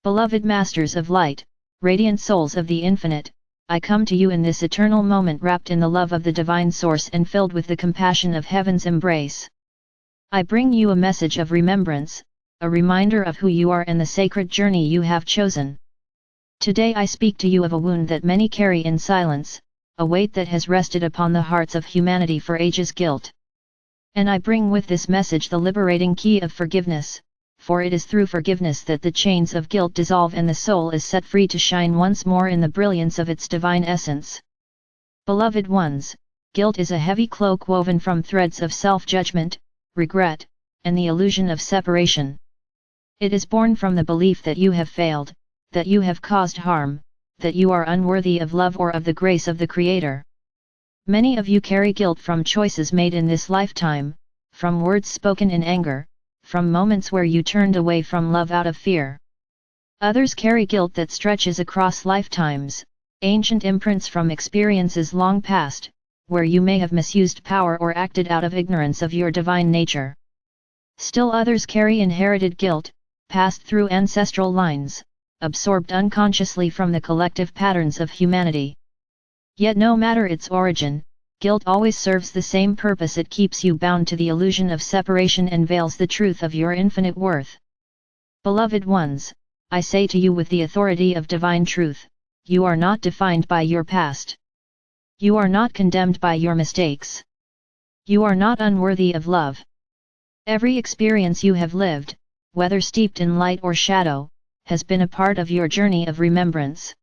Beloved Masters of Light, radiant souls of the Infinite, I come to you in this eternal moment wrapped in the love of the Divine Source and filled with the compassion of Heaven's embrace. I bring you a message of remembrance, a reminder of who you are and the sacred journey you have chosen. Today I speak to you of a wound that many carry in silence, a weight that has rested upon the hearts of humanity for ages: guilt. And I bring with this message the liberating key of forgiveness, for it is through forgiveness that the chains of guilt dissolve and the soul is set free to shine once more in the brilliance of its divine essence. Beloved ones, guilt is a heavy cloak woven from threads of self-judgment, regret, and the illusion of separation. It is born from the belief that you have failed, that you have caused harm, that you are unworthy of love or of the grace of the Creator. Many of you carry guilt from choices made in this lifetime, from words spoken in anger, from moments where you turned away from love out of fear. Others carry guilt that stretches across lifetimes, ancient imprints from experiences long past, where you may have misused power or acted out of ignorance of your divine nature. Still others carry inherited guilt, passed through ancestral lines, absorbed unconsciously from the collective patterns of humanity. Yet no matter its origin, guilt always serves the same purpose: it keeps you bound to the illusion of separation and veils the truth of your infinite worth. Beloved ones, I say to you with the authority of divine truth, you are not defined by your past. You are not condemned by your mistakes. You are not unworthy of love. Every experience you have lived, whether steeped in light or shadow, has been a part of your journey of remembrance.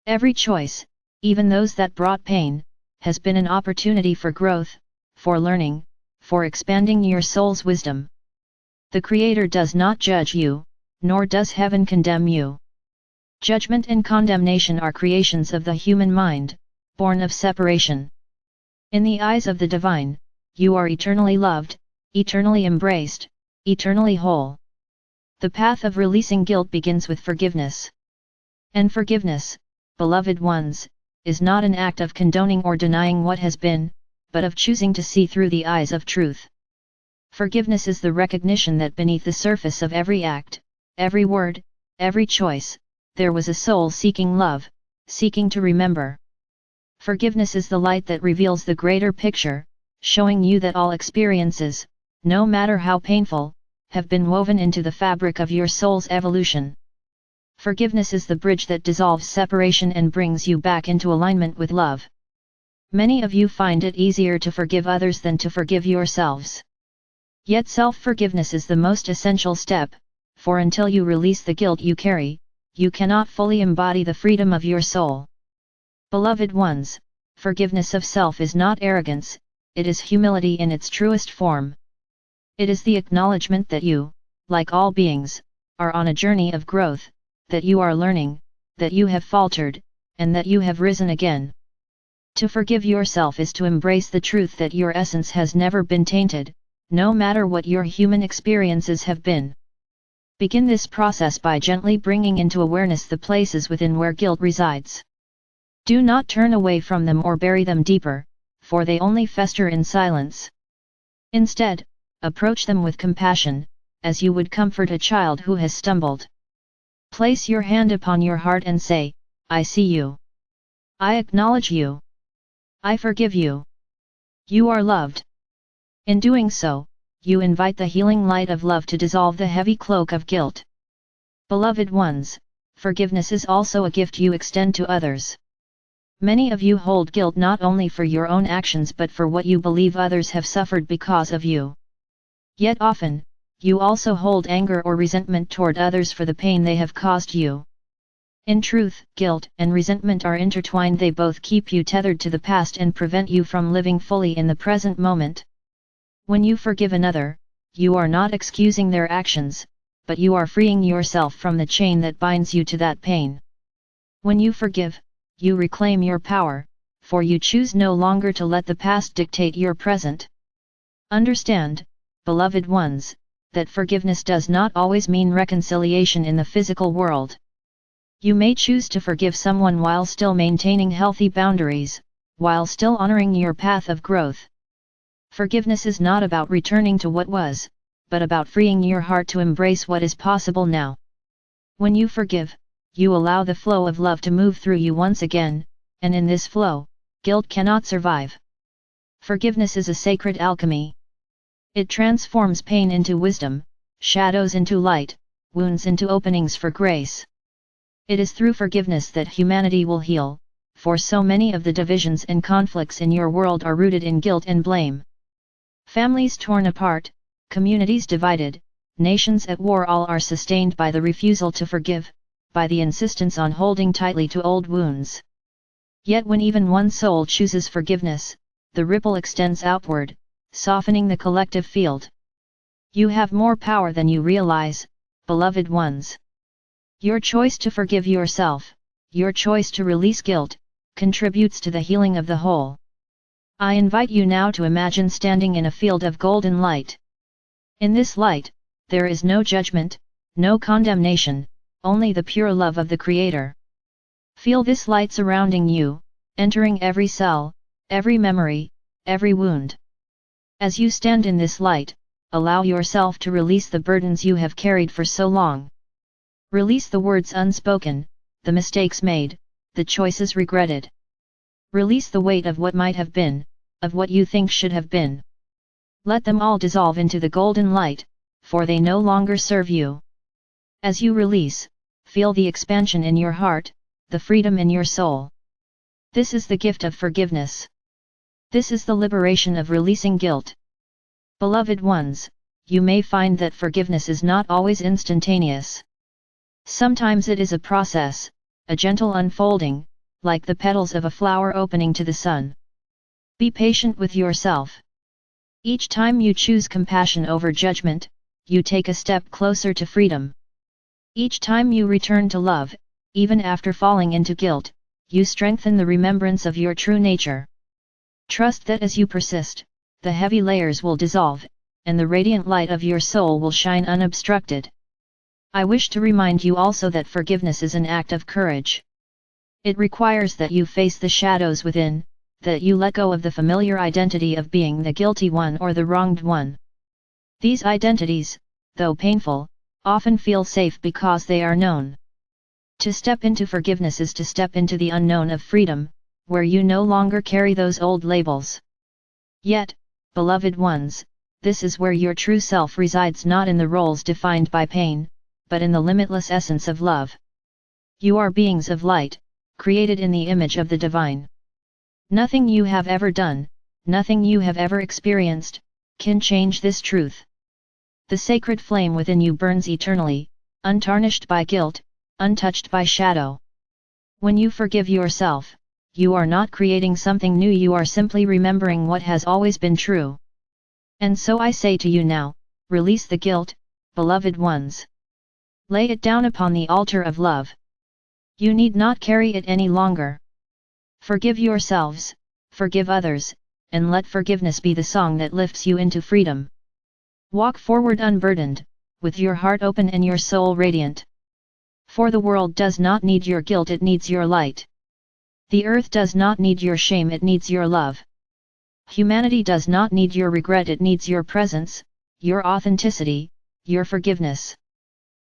Every choice, even those that brought pain, has been an opportunity for growth, for learning, for expanding your soul's wisdom. The Creator does not judge you, nor does heaven condemn you. Judgment and condemnation are creations of the human mind, born of separation. In the eyes of the Divine, you are eternally loved, eternally embraced, eternally whole. The path of releasing guilt begins with forgiveness. And forgiveness, beloved ones, is not an act of condoning or denying what has been, but of choosing to see through the eyes of truth. Forgiveness is the recognition that beneath the surface of every act, every word, every choice, there was a soul seeking love, seeking to remember. Forgiveness is the light that reveals the greater picture, showing you that all experiences, no matter how painful, have been woven into the fabric of your soul's evolution. Forgiveness is the bridge that dissolves separation and brings you back into alignment with love. Many of you find it easier to forgive others than to forgive yourselves. Yet self-forgiveness is the most essential step, for until you release the guilt you carry, you cannot fully embody the freedom of your soul. Beloved ones, forgiveness of self is not arrogance, it is humility in its truest form. It is the acknowledgement that you, like all beings, are on a journey of growth, that you are learning, that you have faltered, and that you have risen again. To forgive yourself is to embrace the truth that your essence has never been tainted, no matter what your human experiences have been. Begin this process by gently bringing into awareness the places within where guilt resides. Do not turn away from them or bury them deeper, for they only fester in silence. Instead, approach them with compassion, as you would comfort a child who has stumbled. Place your hand upon your heart and say, I see you. I acknowledge you. I forgive you. You are loved. In doing so, you invite the healing light of love to dissolve the heavy cloak of guilt. Beloved ones, forgiveness is also a gift you extend to others. Many of you hold guilt not only for your own actions but for what you believe others have suffered because of you. Yet often, you also hold anger or resentment toward others for the pain they have caused you. In truth, guilt and resentment are intertwined. They both keep you tethered to the past and prevent you from living fully in the present moment. When you forgive another, you are not excusing their actions, but you are freeing yourself from the chain that binds you to that pain. When you forgive, you reclaim your power, for you choose no longer to let the past dictate your present. Understand, beloved ones, that forgiveness does not always mean reconciliation in the physical world. You may choose to forgive someone while still maintaining healthy boundaries, while still honoring your path of growth. Forgiveness is not about returning to what was, but about freeing your heart to embrace what is possible now. When you forgive, you allow the flow of love to move through you once again, and in this flow, guilt cannot survive. Forgiveness is a sacred alchemy. It transforms pain into wisdom, shadows into light, wounds into openings for grace. It is through forgiveness that humanity will heal, for so many of the divisions and conflicts in your world are rooted in guilt and blame. Families torn apart, communities divided, nations at war, all are sustained by the refusal to forgive, by the insistence on holding tightly to old wounds. Yet when even one soul chooses forgiveness, the ripple extends outward, softening the collective field. You have more power than you realize, beloved ones. Your choice to forgive yourself, your choice to release guilt, contributes to the healing of the whole. I invite you now to imagine standing in a field of golden light. In this light, there is no judgment, no condemnation, only the pure love of the Creator. Feel this light surrounding you, entering every cell, every memory, every wound. As you stand in this light, allow yourself to release the burdens you have carried for so long. Release the words unspoken, the mistakes made, the choices regretted. Release the weight of what might have been, of what you think should have been. Let them all dissolve into the golden light, for they no longer serve you. As you release, feel the expansion in your heart, the freedom in your soul. This is the gift of forgiveness. This is the liberation of releasing guilt. Beloved ones, you may find that forgiveness is not always instantaneous. Sometimes it is a process, a gentle unfolding, like the petals of a flower opening to the sun. Be patient with yourself. Each time you choose compassion over judgment, you take a step closer to freedom. Each time you return to love, even after falling into guilt, you strengthen the remembrance of your true nature. Trust that as you persist, the heavy layers will dissolve, and the radiant light of your soul will shine unobstructed. I wish to remind you also that forgiveness is an act of courage. It requires that you face the shadows within, that you let go of the familiar identity of being the guilty one or the wronged one. These identities, though painful, often feel safe because they are known. To step into forgiveness is to step into the unknown of freedom, where you no longer carry those old labels. Yet, beloved ones, this is where your true self resides, not in the roles defined by pain, but in the limitless essence of love. You are beings of light, created in the image of the divine. Nothing you have ever done, nothing you have ever experienced, can change this truth. The sacred flame within you burns eternally, untarnished by guilt, untouched by shadow. When you forgive yourself, you are not creating something new, you are simply remembering what has always been true. And so I say to you now, release the guilt, beloved ones. Lay it down upon the altar of love. You need not carry it any longer. Forgive yourselves, forgive others, and let forgiveness be the song that lifts you into freedom. Walk forward unburdened, with your heart open and your soul radiant. For the world does not need your guilt, it needs your light. The earth does not need your shame, it needs your love. Humanity does not need your regret, it needs your presence, your authenticity, your forgiveness.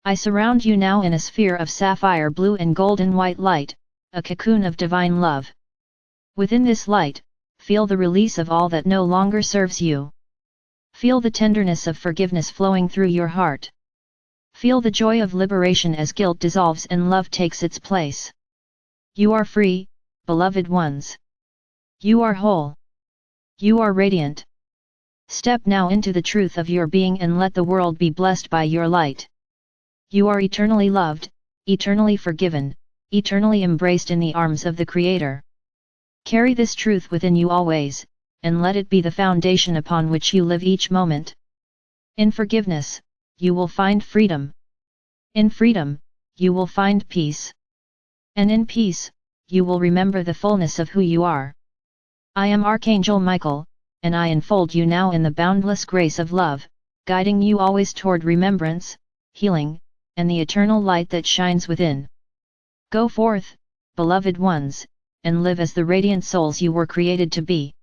I surround you now in a sphere of sapphire blue and golden white light, a cocoon of divine love. Within this light, feel the release of all that no longer serves you. Feel the tenderness of forgiveness flowing through your heart. Feel the joy of liberation as guilt dissolves and love takes its place. You are free, beloved ones. You are whole. You are radiant. Step now into the truth of your being and let the world be blessed by your light. You are eternally loved, eternally forgiven, eternally embraced in the arms of the Creator. Carry this truth within you always, and let it be the foundation upon which you live each moment. In forgiveness, you will find freedom. In freedom, you will find peace. And in peace, you will remember the fullness of who you are. I am Archangel Michael, and I enfold you now in the boundless grace of love, guiding you always toward remembrance, healing, and the eternal light that shines within. Go forth, beloved ones, and live as the radiant souls you were created to be.